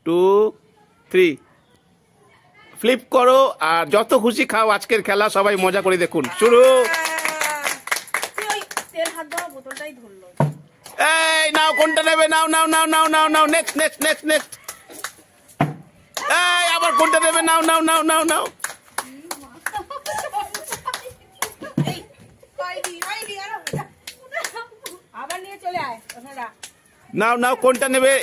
2 3 flip করো আর যত খুশি খাও আজকের খেলা সবাই মজা করে দেখুন শুরু এই নাও কোনটা নেবে নাও নাও নাও নাও নাও নাও নেক্সট নেক্সট নেক্সট নেক্সট এই আবার কোনটা নেবে নাও নাও নাও নাও নাও আবার নিয়ে চলে আয় নাও নাও কোনটা নেবে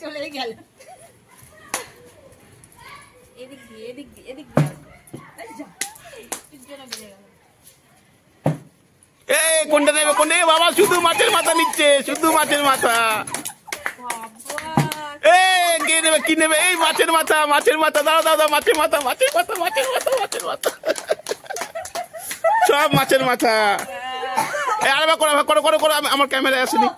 চলে গেল এদিক দিয়ে এদিক দিয়ে এদিক এই কোনটা নেবে কোনটা বাবা শুধু মাছের মাথা নিচ্ছে শুধু মাছের মাথা এই কে নেবে কি নেবে এই মাছের মাথা দাও দাও দাও মাছের মাথা সব মাছের মাথা এই আরেকবার করো করো করো আমার ক্যামেরায় আসেনি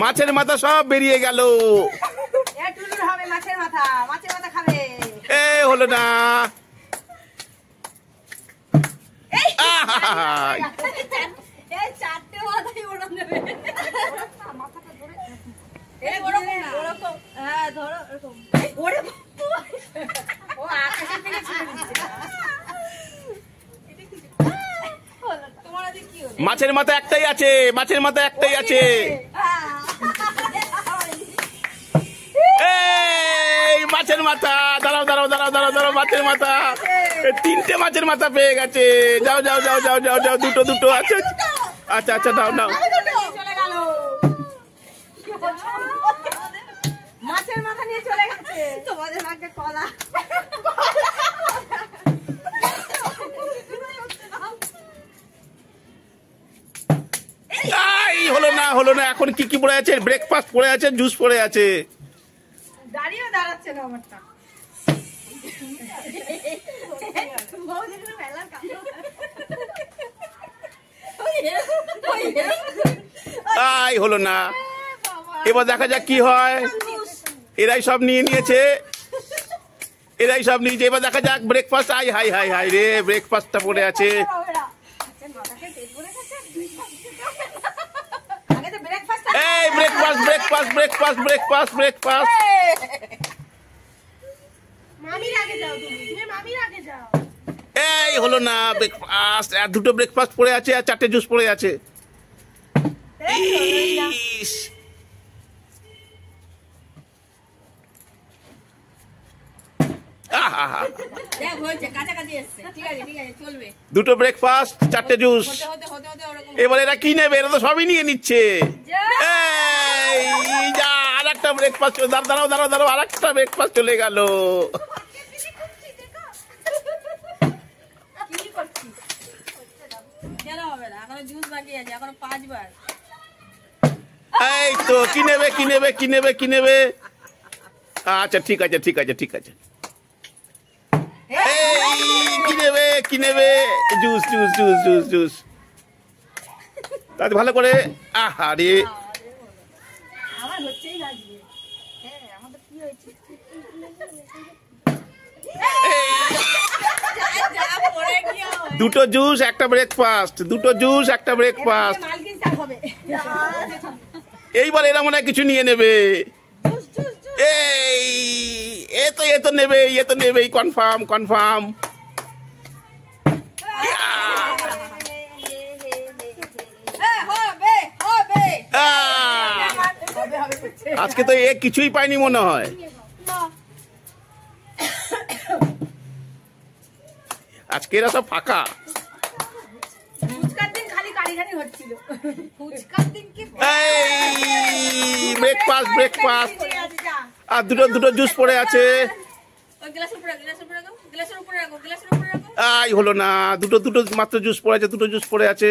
মাছের মাথা সব বেরিয়ে গেল এই হলো না মাছের মাথা একটাই আছে মাছের মাথা একটাই আছে এই মাছের মাথা দাঁড়াও দাঁড়াও দাঁড়াও দাঁড়াও দাঁড়াও মাছের মাথা তিনটে মাছের মাথা পেয়ে গেছে যাও যাও যাও যাও যাও যাও দুটো দুটো আছে আচ্ছা আচ্ছা দাও নাও মাছের মাথা নিয়ে চলে গেছে তোমাদের ভাগ্যে কলা হলো না এখন কি কি পড়ে আছে ব্রেকফাস্ট পড়ে আছে জুস পড়ে আছে দাঁড়িয়েও দাঁড়াচ্ছে না আমারটা হলো না এবার দেখা যাক কি হয় এরাই সব নিয়ে নিয়েছে এবার দেখা যাক breakfast high high high high রে ব্রেকফাস্টটা পড়ে আছে এই breakfast breakfast breakfast breakfast breakfast মামির আগে যাও তুমি মামির আগে যাও এই হলো না ব্রেকফাস্ট আর দুটো ব্রেকফাস্ট পড়ে আছে আর চারটে জুস পড়ে আছে দুটো ব্রেকফাস্ট চারটে জুস এবার এরা কি নেবে এরা তো সবই নিয়ে নিচ্ছে আর একটা ব্রেকফাস্ট দাঁড়াও দাঁড়াও দাঁড়াও আর একটা ব্রেকফাস্ট চলে গেল এই তো কি নেবে কি নেবে কি নেবে কি নেবে আচ্ছা ঠিক আছে ঠিক আছে ঠিক আছে কি নেবে juice juice juice juice juice তাতে ভালো করে আহারে দুটো জুস একটা ব্রেকফাস্ট দুটো জুস একটা ব্রেকফাস্ট এইবার এরা মনে হয় কিছু নিয়ে নেবে এই এ তো নেবে কনফার্ম কনফার্ম আজকে তো এ কিছুই পায়নি মনে হয় আজকে এরা সব ফাঁকা ব্রেকফাস্ট ব্রেকফাস্ট আর দুটো দুটো জুস পড়ে আছে হলো না দুটো দুটো মাত্র জুস পড়ে আছে দুটো জুস পড়ে আছে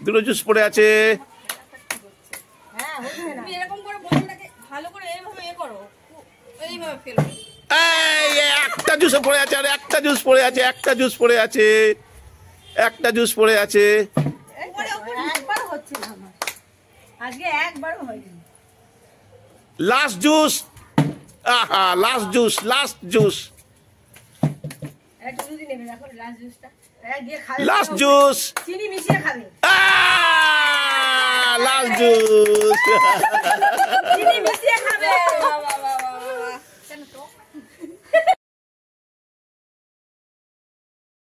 দুটো জুস পড়ে আছে একটা জুস পড়ে আছে আর একটা জুস পড়ে আছে একটা জুস পড়ে আছে একটা জুস পড়ে আছে। একবার হচ্ছে না আমার, আজকে একবারও হয়নি। লাস্ট জুস, আহা লাস্ট জুস, লাস্ট জুস, একটু দুধই নেবেন এখন লাস্ট জুসটা, দিয়ে খাবে। লাস্ট জুস, চিনি মিশিয়ে খাবে। Last juice.